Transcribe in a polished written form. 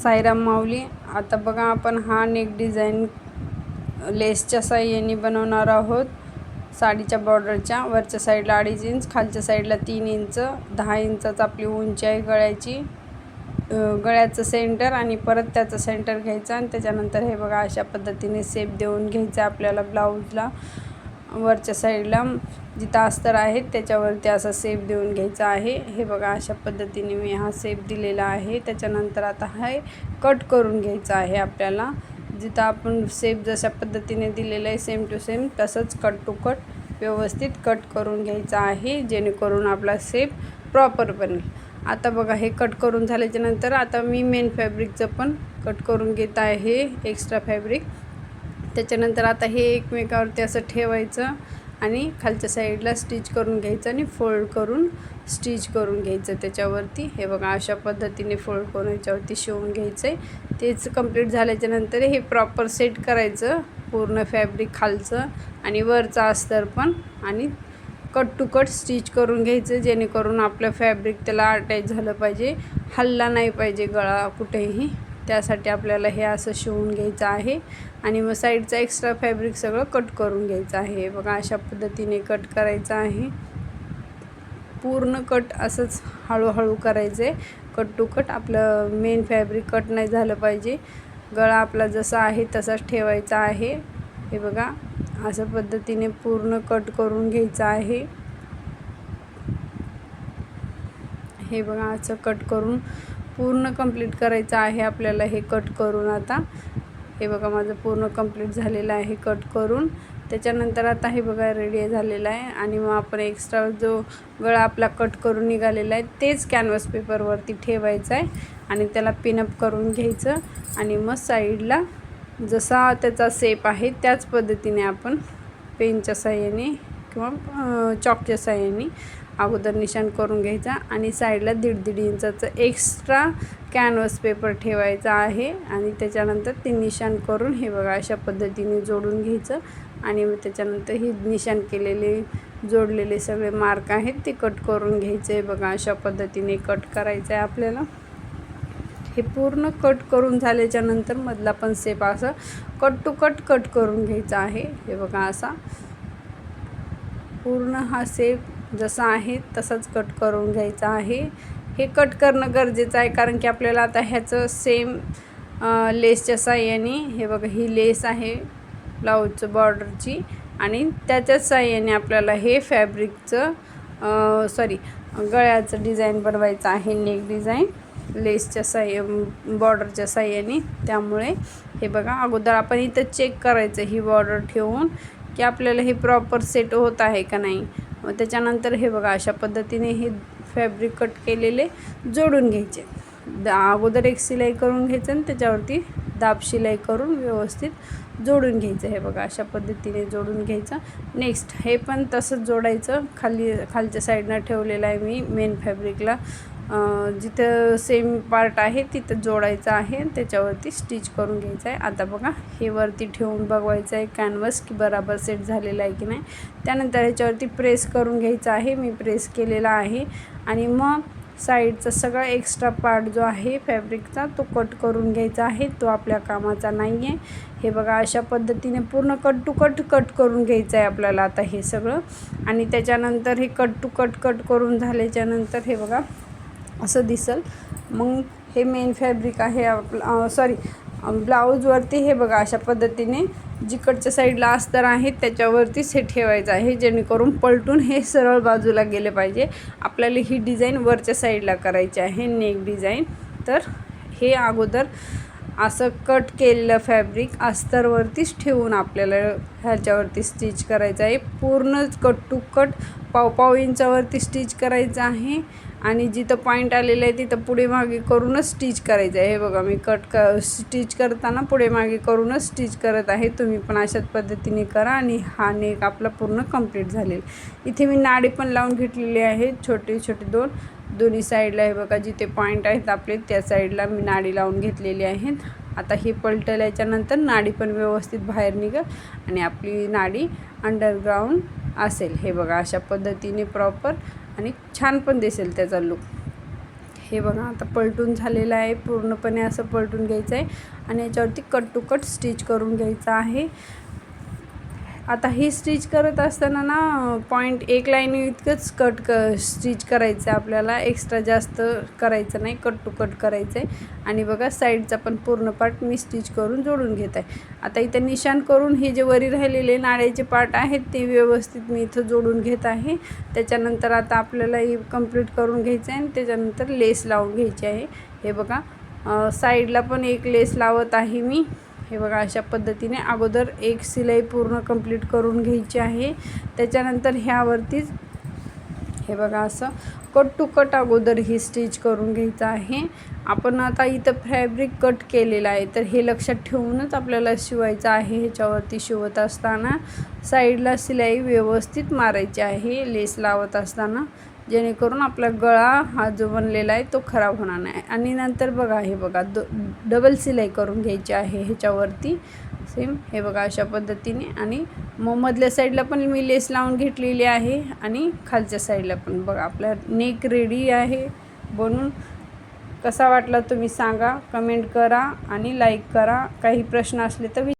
साईराम माऊली. आता बघा आपण हा नेक डिझाईन लेसच्या साह्याने बनवणार आहोत. साडीच्या बॉर्डरच्या वरच्या साईडला 2.5 इंच, खालच्या साईडला 3 इंच, 10 इंचाच आपली उंची आहे गळ्याची. गळ्याचं सेंटर आणि परत त्याचं सेंटर घ्यायचं आणि त्याच्यानंतर हे बघा अशा पद्धतीने शेप देऊन घ्यायचं आपल्याला. ब्लाऊजला वरच्या साईडला जिथं अस्तर आहेत त्याच्यावरती असा शेप देऊन घ्यायचा आहे. हे बघा अशा पद्धतीने मी हा शेप दिलेला आहे. त्याच्यानंतर आता हे कट करून घ्यायचं आहे आपल्याला. जिथं आपण शेप जशा पद्धतीने दिलेला आहे सेम टू सेम तसंच कट टू कट व्यवस्थित कट करून घ्यायचं आहे, जेणेकरून आपला शेप प्रॉपर बनेल. आता बघा हे कट करून झाल्याच्यानंतर आता मी मेन फॅब्रिकचं पण कट करून घेत आहे, एक्स्ट्रा फॅब्रिक. त्याच्यानंतर आता हे एकमेकावरती असं ठेवायचं आणि खालच्या साईडला स्टिच करून घ्यायचं आणि फोल्ड करून स्टिच करून घ्यायचं त्याच्यावरती. हे बघा अशा पद्धतीने फोल्ड करून याच्यावरती शिवून घ्यायचं आहे. तेच कंप्लीट झाल्याच्यानंतर हे प्रॉपर सेट करायचं पूर्ण फॅब्रिक खालचं आणि वरचा अस्तर पण, आणि कट टू कट स्टिच करून घ्यायचं, जेणेकरून आपलं फॅब्रिक त्याला अटॅच झालं पाहिजे, हलला नाही पाहिजे गळा कुठेही. त्यासाठी आपल्याला हे असं शिवून घ्यायचं आहे आणि मग साईडचा एक्स्ट्रा फॅब्रिक सगळं कट करून घ्यायचं आहे. बघा अशा पद्धतीने कट करायचं आहे. पूर्ण कट असंच हळूहळू करायचं आहे, कट टू कट. आपलं मेन फॅब्रिक कट नाही झालं पाहिजे. गळा आपला जसा आहे तसाच ठेवायचा आहे. हे बघा अशा पद्धतीने पूर्ण कट करून घ्यायचं आहे. हे बघा असं कट करून पूर्ण कंप्लीट करायचं आहे आपल्याला हे कट करून. आता हे बघा माझं पूर्ण कंप्लीट झालेलं आहे कट करून. त्याच्यानंतर आता हे बघा रेडी झालेलं आहे आणि मग आपण एक्स्ट्रा जो गळा आपला कट करून निघालेला आहे तेच कॅनव्हास पेपरवरती ठेवायचं आहे आणि त्याला पिनअप करून घ्यायचं आणि मग साईडला जसा त्याचा शेप आहे त्याच पद्धतीने आपण पेनच्या साह्याने किंवा चॉकच्या साह्याने अगोदर निशाण करून घ्यायचा आणि साईडला 1.5 इंचाचं एक्स्ट्रा कॅनव्हास पेपर ठेवायचा आहे आणि त्याच्यानंतर ते निशाण करून हे बघा अशा पद्धतीने जोडून घ्यायचं आणि मग त्याच्यानंतर हे निशाण केलेले जोडलेले सगळे मार्क आहेत ते कट करून घ्यायचे. बघा अशा पद्धतीने कट करायचं आहे आपल्याला. हे पूर्ण कट करून झाल्याच्यानंतर मधला पण शेप असं कट टू कट करून घ्यायचा आहे. हे बघा असा पूर्ण हा शेप जसा आहे तसाच कट करून घ्यायचा आहे. हे कट करणं गरजेचं आहे कारण की आपल्याला आता ह्याचं सेम लेसच्या साह्याने, हे बघा ही लेस आहे ब्लाऊजचं बॉर्डरची आणि त्याच्याच साह्याने आपल्याला हे फॅब्रिकचं गळ्याचं डिझाईन बनवायचं आहे, नेक डिझाईन लेसच्या साह्य बॉर्डरच्या साह्याने. त्यामुळे हे बघा अगोदर आपण इथं चेक करायचं ही बॉर्डर ठेवून की आपल्याला हे प्रॉपर सेट होत आहे का नाही. मग त्याच्यानंतर हे बघा अशा पद्धतीने हे फॅब्रिक कट केलेले जोडून घ्यायचे. अगोदर एक शिलाई करून घ्यायचं आणि त्याच्यावरती दाब शिलाई करून व्यवस्थित जोडून घ्यायचं. हे बघा अशा पद्धतीने जोडून घ्यायचं. नेक्स्ट हे पण तसंच जोडायचं. खालच्या साईडनं ठेवलेलं आहे मी मेन फॅब्रिकला, जिथं सेम पार्ट आहे तिथं जोडायचं आहे, त्याच्यावरती स्टिच करून घ्यायचं आहे. आता बघा हे वरती ठेवून बघवायचं आहे कॅनव्हास की बराबर सेट झालेला आहे की नाही. त्यानंतर ह्याच्यावरती प्रेस करून घ्यायचं आहे. मी प्रेस केलेला आहे आणि मग साईडचा सगळा एक्स्ट्रा पार्ट जो आहे फॅब्रिकचा तो कट करून घ्यायचा आहे, तो आपल्या कामाचा नाही आहे. हे बघा अशा पद्धतीने पूर्ण कट टू कट करून घ्यायचं आहे आपल्याला आता हे सगळं. आणि त्याच्यानंतर हे कट टू कट करून झाल्याच्यानंतर हे बघा असं दिसेल. मग हे मेन फॅब्रिक आहे ब्लाऊजवरती हे बघा अशा पद्धतीने जिकडच्या साईडला अस्तर आहे त्याच्यावरतीच हे ठेवायचं आहे, जेणेकरून पलटून हे सरळ बाजूला गेले पाहिजे. आपल्याला ही डिझाईन वरच्या साईडला करायची आहे, नेक डिझाईन. तर हे अगोदर असं कट केलेलं फॅब्रिक अस्तरवरतीच ठेवून आपल्याला ह्याच्यावरती स्टिच करायचं आहे. पूर्ण कट टू कट पाव इंचावरती स्टिच करायचं आहे आणि जिथं पॉईंट आलेलं आहे तिथं पुढे मागे करूनच स्टिच करायचं आहे. हे बघा मी स्टिच करताना पुढे मागे करूनच स्टिच करत आहे. तुम्ही पण अशाच पद्धतीने करा आणि हा नेक आपला पूर्ण कंप्लीट झालेला. इथे मी नाडी पण लावून घेतलेली आहे, छोटे छोटे दोन्ही साईडला. हे बघा जिथे पॉईंट आहेत आपले त्या साईडला मी नाडी लावून घेतलेली आहेत. आता ही पलटल्याच्यानंतर नाडी पण व्यवस्थित बाहेर निघेल आणि आपली नाडी अंडरग्राऊंड असेल. हे बघा अशा पद्धतीने प्रॉपर आणि छान पण दिसेल त्याचा लुक. हे बघा आता पलटून झालेलं आहे, पूर्णपणे असं पलटून घ्यायचं आहे आणि याच्यावरती कट टू कट स्टिच करून घ्यायचं आहे. आता ही स्टिच करत असताना ना पॉईंट एक लाईन इतकंच स्टिच करायचं आहे आपल्याला, एक्स्ट्रा जास्त करायचं नाही, कट टू कट करायचं आहे. आणि बघा साईडचा पण पूर्ण पार्ट मी स्टिच करून जोडून घेत आहे. आता इथं निशाण करून हे जे वरी राहिलेले नाड्याचे पार्ट आहेत ते व्यवस्थित मी इथं जोडून घेत आहे. त्याच्यानंतर आता आपल्याला हे कंप्लीट करून घ्यायचं आहे आणि त्याच्यानंतर लेस लावून घ्यायची आहे. हे बघा साईडला पण एक लेस लावत आहे मी. हे बघा अशा पद्धतीने अगोदर एक शिलाई पूर्ण कंप्लीट करून घ्यायची आहे. त्याच्यानंतर ह्यावरतीच हे बघा असं कट टू कट अगोदर ही स्टिच करून घ्यायचं आहे. आपण आता इथं फॅब्रिक कट केलेलं आहे तर हे लक्षात ठेवूनच आपल्याला शिवायचं आहे. ह्याच्यावरती शिवत असताना साईडला शिलाई व्यवस्थित मारायची आहे लेस लावत असताना, जेणेकरून आपला गळा हा जो बनलेला आहे तो खराब होणार नाही. आणि नंतर बघा हे बघा डबल शिलाई करून घ्यायची आहे ह्याच्यावरती सेम. हे बघा अशा पद्धतीने. आणि मग मधल्या साईडला पण मी लेस लावून घेतलेली आहे आणि खालच्या साईडला पण. बघा आपला नेक रेडी आहे बनून. कसा वाटला तुम्ही सांगा, कमेंट करा आणि लाईक करा. काही प्रश्न असले तर